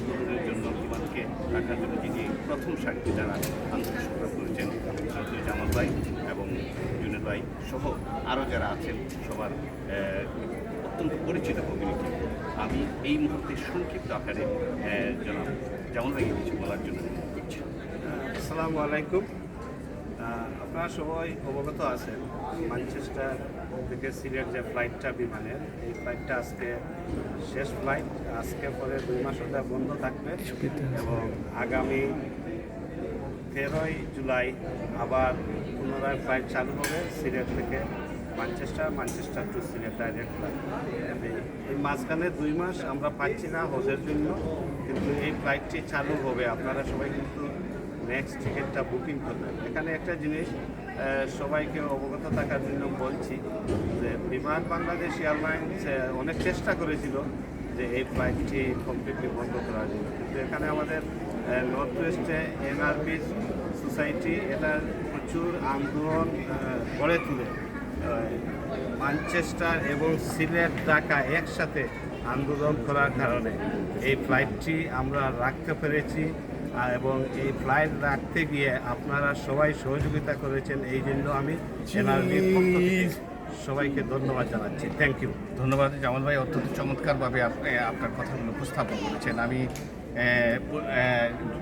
উদ্বোধনের জন্য বিমানকে রাখার জন্য যিনি প্রথম সারিতে যারা আন্দোলন সংগ্রাম করেছেন চৌধুরী জামাল ভাই এবং জুনেদ ভাই সহ আরও যারা আছেন সবার অত্যন্ত পরিচিত কমিউনিটি। আমি এই মুহূর্তে সংক্ষিপ্ত আকারে জনাব জামাল ভাইকে কিছু বলার জন্য অনুরোধ করছি। আসসালামু আলাইকুম। আপনারা সবাই অবগত আছেন ম্যানচেস্টার থেকে সিলেট যে ফ্লাইটটা বিমানের, এই ফ্লাইটটা আজকে শেষ ফ্লাইট। আজকে পরে 2 মাস বন্ধ থাকবে এবং আগামী 13ই জুলাই আবার পুনরায় ফ্লাইট চালু হবে সিলেট থেকে Manchester to Sylhet direct flight. এই মাঝখানে 2 মাস আমরা পাচ্ছি না হজের জন্য, কিন্তু এই ফ্লাইটটি চালু হবে। আপনারা সবাই কিন্তু নেক্সট টিকিটটা বুকিং করবেন। এখানে একটা জিনিস সবাইকে অবগত থাকার জন্য বলছি যে বিমান বাংলাদেশ এয়ারলাইন্স অনেক চেষ্টা করেছিল যে এই ফ্লাইটটি কমপ্লিটলি বন্ধ করার জন্য, কিন্তু এখানে আমাদের নর্থ ওয়েস্টে এনআরবি সোসাইটি এটা প্রচুর আন্দোলন গড়ে তুলে ম্যানচেস্টার এবং সিলেট ঢাকা একসাথে আন্দোলন করার কারণে এই ফ্লাইটটি আমরা রাখতে পেরেছি। এবং এই ফ্লাইট রাখতে গিয়ে আপনারা সবাই সহযোগিতা করেছেন, এই জন্য আমি এনআরবির পক্ষ থেকে সবাইকে ধন্যবাদ জানাচ্ছি। Thank you. ধন্যবাদ জামাল ভাই, অত্যন্ত চমৎকারভাবে আপনি আপনার কথাগুলো উপস্থাপন করেছেন। আমি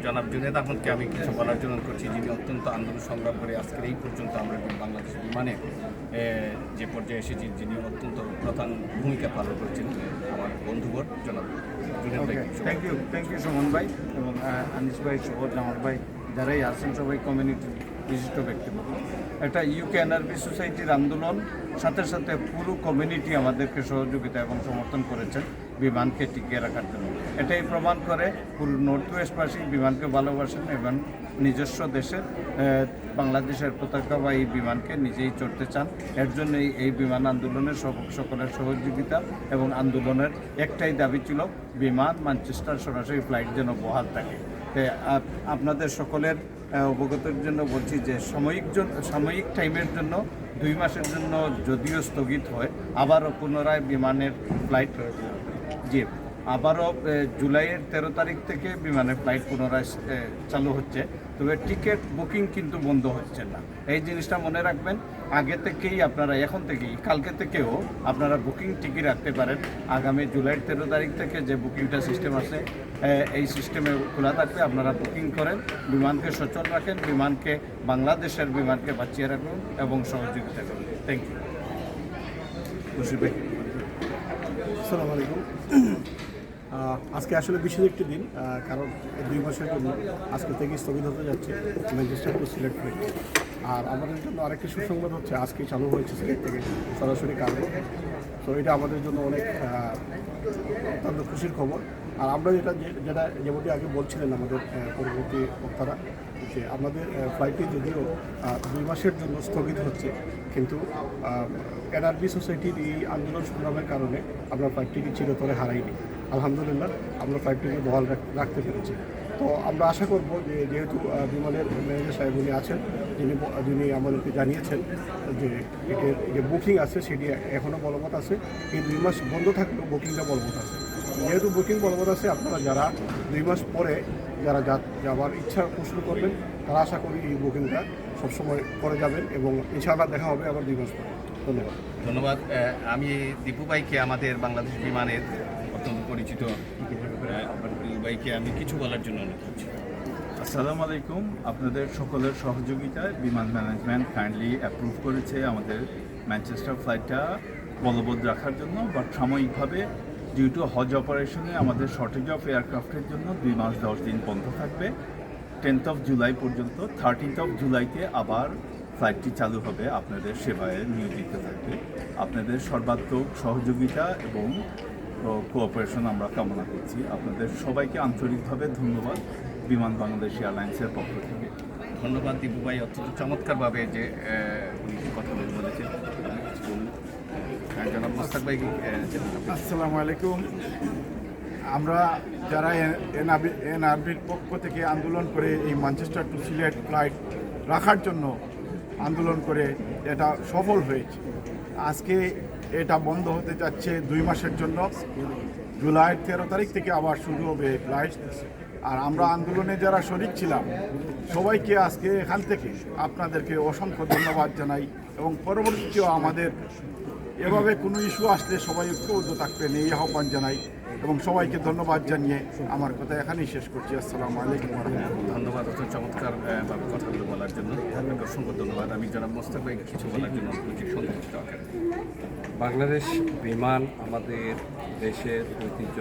জনাব জুনেদ আহমদকে আমি কিছু বলার জন্য করছি, যিনি অত্যন্ত আন্দোলন সংগ্রাম করে আজকের এই পর্যন্ত আমরা বাংলাদেশ বিমানে যে পর্যায়ে এসেছি, যিনি অত্যন্ত প্রধান ভূমিকা পালন করেছেন আমার বন্ধুবর জনাব জুনেদ ভাই। থ্যাংক ইউ সুমন ভাই এবং আনিস ভাই সহ জামাল ভাই যারাই আছেন সবাই কমিউনিটির বিশিষ্ট ব্যক্তিবর্গ। একটা ইউকে এনআরবি সোসাইটির আন্দোলন সাথে সাথে পুরো কমিউনিটি আমাদেরকে সহযোগিতা এবং সমর্থন করেছেন বিমানকে টিকিয়ে রাখার জন্য। এটাই প্রমাণ করে পুরো নর্থ ওয়েস্টবাসী বিমানকে ভালোবাসেন এবং নিজস্ব দেশের বাংলাদেশের পতাকা বা এই বিমানকে নিজেই চড়তে চান। এর জন্যই এই বিমান আন্দোলনের সকলের সহযোগিতা এবং আন্দোলনের একটাই দাবি ছিল বিমান ম্যানচেস্টার সরাসরি ফ্লাইট যেন বহাল থাকে। আপনাদের সকলের অবগতের জন্য বলছি যে সাময়িক টাইমের জন্য 2 মাসের জন্য যদিও স্থগিত হয়, আবারও পুনরায় বিমানের ফ্লাইট জি আবারও জুলাইয়ের 13 তারিখ থেকে বিমানের ফ্লাইট পুনরায় চালু হচ্ছে। তবে টিকিট বুকিং কিন্তু বন্ধ হচ্ছে না, এই জিনিসটা মনে রাখবেন। আগে থেকেই আপনারা এখন থেকেই কালকে থেকেও আপনারা বুকিং টিকিট রাখতে পারেন। আগামী জুলাইয়ের 13 তারিখ থেকে যে বুকিংটা সিস্টেম আছে এই সিস্টেমে খোলা থাকবে। আপনারা বুকিং করেন, বিমানকে সচল রাখেন, বাংলাদেশের বিমানকে বাঁচিয়ে রাখুন এবং সহযোগিতা করুন। Thank you. খুশি ভাই। আসসালামু আলাইকুম। আজকে আসলে বিশেষ একটি দিন, কারণ 2 মাসের জন্য আজকে থেকে স্থগিত হতে যাচ্ছে ম্যানচেস্টার টু সিলেট ফ্লাইট। আর আমাদের জন্য আরেকটি সুসংবাদ হচ্ছে আজকে চালু হয়েছে সিলেট থেকে সরাসরি কার্গো। তো এটা আমাদের জন্য অনেক অত্যন্ত খুশির খবর। আর আমরা যেমনটি আগে বলছিলেন আমাদের পরবর্তী বক্তারা, যে আমাদের ফ্লাইটটি যদিও 2 মাসের জন্য স্থগিত হচ্ছে, কিন্তু এনআরবি সোসাইটির এই আন্দোলন সংগ্রামের কারণে আমরা ফ্লাইটটিকে চিরতরে হারাইনি। আলহামদুলিল্লাহ আমরা ফ্লাইটটিকে বহাল রাখতে পেরেছি। তো আমরা আশা করব যে যেহেতু বিমানের ম্যানেজার সাহেব উনি আছেন, যিনি আমাদেরকে জানিয়েছেন যে এটার যে বুকিং আছে সেটি এখনও বলবৎ আছে। এই 2 মাস বন্ধ থাকলেও বুকিংটা বলবৎ আছে। যেহেতু বুকিং বলবৎ আছে, আপনারা যারা 2 মাস পরে যারা যাওয়ার ইচ্ছা পোষণ করবেন, তারা আশা করি এই বুকিংটা সবসময় করে যাবেন এবং ইনশাআল্লাহ দেখা হবে আবার 2 মাস পরে। ধন্যবাদ। আমি দীপু ভাইকে, আমাদের বাংলাদেশ বিমানের অত্যন্ত পরিচিত দীপু ভাইকে আমি কিছু বলার জন্য অনুরোধ করছি। আসসালামু আলাইকুম। আপনাদের সকলের সহযোগিতায় বিমান ম্যানেজমেন্ট কাইন্ডলি অ্যাপ্রুভ করেছে আমাদের ম্যানচেস্টার ফ্লাইটটা বলবৎ রাখার জন্য, বাট সাময়িকভাবে ডিউ টু হজ অপারেশনে আমাদের শর্টেজ অফ এয়ারক্রাফটের জন্য 2 মাস 10 দিন বন্ধ থাকবে 10th জুলাই পর্যন্ত। 13th জুলাইতে আবার ফ্লাইটটি চালু হবে, আপনাদের সেবায় নিয়োজিত থাকবে। আপনাদের সর্বাত্মক সহযোগিতা এবং কোঅপারেশন আমরা কামনা করছি। আপনাদের সবাইকে আন্তরিকভাবে ধন্যবাদ বিমান বাংলাদেশ এয়ারলাইন্সের পক্ষ থেকে। ধন্যবাদ দীপু ভাই, অত্যন্ত চমৎকারভাবে যে উনি কথাগুলো বলেছেন। জনাব মোস্তাক ভাই। আসসালামু আলাইকুম। আমরা যারা এনআরবির পক্ষ থেকে আন্দোলন করে এই ম্যানচেস্টার টু সিলেট ফ্লাইট রাখার জন্য আন্দোলন করে এটা সফল হয়েছে। আজকে এটা বন্ধ হতে যাচ্ছে 2 মাসের জন্য। জুলাই 13 তারিখ থেকে আবার শুরু হবে ফ্লাইট। আর আমরা আন্দোলনে যারা শরিক ছিলাম সবাইকে আজকে এখান থেকে আপনাদেরকে অসংখ্য ধন্যবাদ জানাই, এবং পরবর্তীতেও আমাদের এভাবে কোনো ইস্যু আসলে সবাই ঐক্যবদ্ধ থাকবেন এই আহ্বান জানাই, এবং সবাইকে ধন্যবাদ জানিয়ে আমার কথা এখানেই শেষ করছি। আসসালামু আলাইকুম ওয়া রাহমাতুল্লাহ। ধন্যবাদ অত চমৎকার ভাবে কথাগুলো বলার জন্য আপনাকে অসংখ্য ধন্যবাদ। আমি জনাব মোস্তাক ভাই কিছু বলার জন্য সংক্ষিপ্ত আকারে। বাংলাদেশ বিমান আমাদের দেশের ঐতিহ্য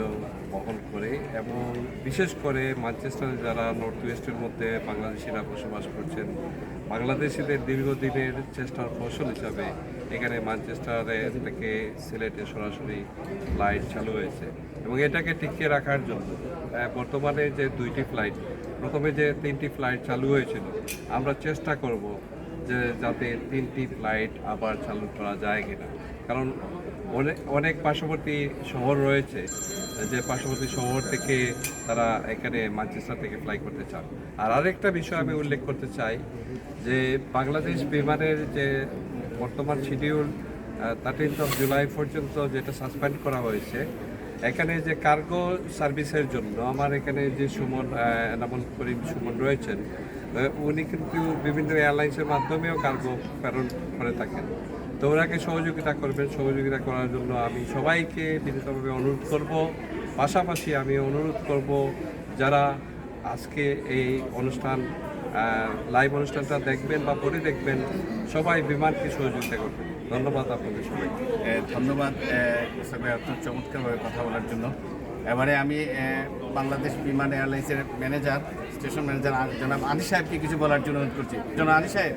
বহন করে, এবং বিশেষ করে ম্যানচেস্টারে যারা নর্থ ওয়েস্টের মধ্যে বাংলাদেশিরা বসবাস করছেন, বাংলাদেশিদের দীর্ঘদিনের চেষ্টার ফসল হিসাবে এখানে ম্যানচেস্টারে থেকে সিলেটে সরাসরি ফ্লাইট চালু হয়েছে, এবং এটাকে টিকিয়ে রাখার জন্য বর্তমানে যে 2টি ফ্লাইট, প্রথমে যে 3টি ফ্লাইট চালু হয়েছিল, আমরা চেষ্টা করব যে যাতে 3টি ফ্লাইট আবার চালু করা যায় কিনা, কারণ অনেক পার্শ্ববর্তী শহর রয়েছে যে পার্শ্ববর্তী শহর থেকে তারা এখানে ম্যানচেস্টার থেকে ফ্লাই করতে চান। আর আরেকটা বিষয় আমি উল্লেখ করতে চাই যে বাংলাদেশ বিমানের যে বর্তমান শিডিউল 13 জুলাই পর্যন্ত যেটা সাসপেন্ড করা হয়েছে, এখানে যে কার্গো সার্ভিসের জন্য আমার এখানে যে সুমন এনামুল করিম সুমন রয়েছেন, উনি কিন্তু বিভিন্ন এয়ারলাইন্সের মাধ্যমেও কার্গো প্রেরণ করে থাকেন। তো ওনাকে সহযোগিতা করবেন, সহযোগিতা করার জন্য আমি সবাইকে বিনীতভাবে অনুরোধ করব। পাশাপাশি আমি অনুরোধ করব যারা আজকে এই অনুষ্ঠান লাইভ অনুষ্ঠানটা দেখবেন বা পরে দেখবেন, সবাই বিমানকে সহযোগিতা করবেন। ধন্যবাদ আপনাদের সবাইকে। ধন্যবাদ মোস্তাক ভাই আপনার চমৎকারভাবে কথা বলার জন্য। এবারে আমি বাংলাদেশ বিমান এয়ারলাইন্সের ম্যানেজার, স্টেশন ম্যানেজার জনাব আনিস সাহেবকে কিছু বলার জন্য অনুরোধ করছি। জনাব আনিস সাহেব।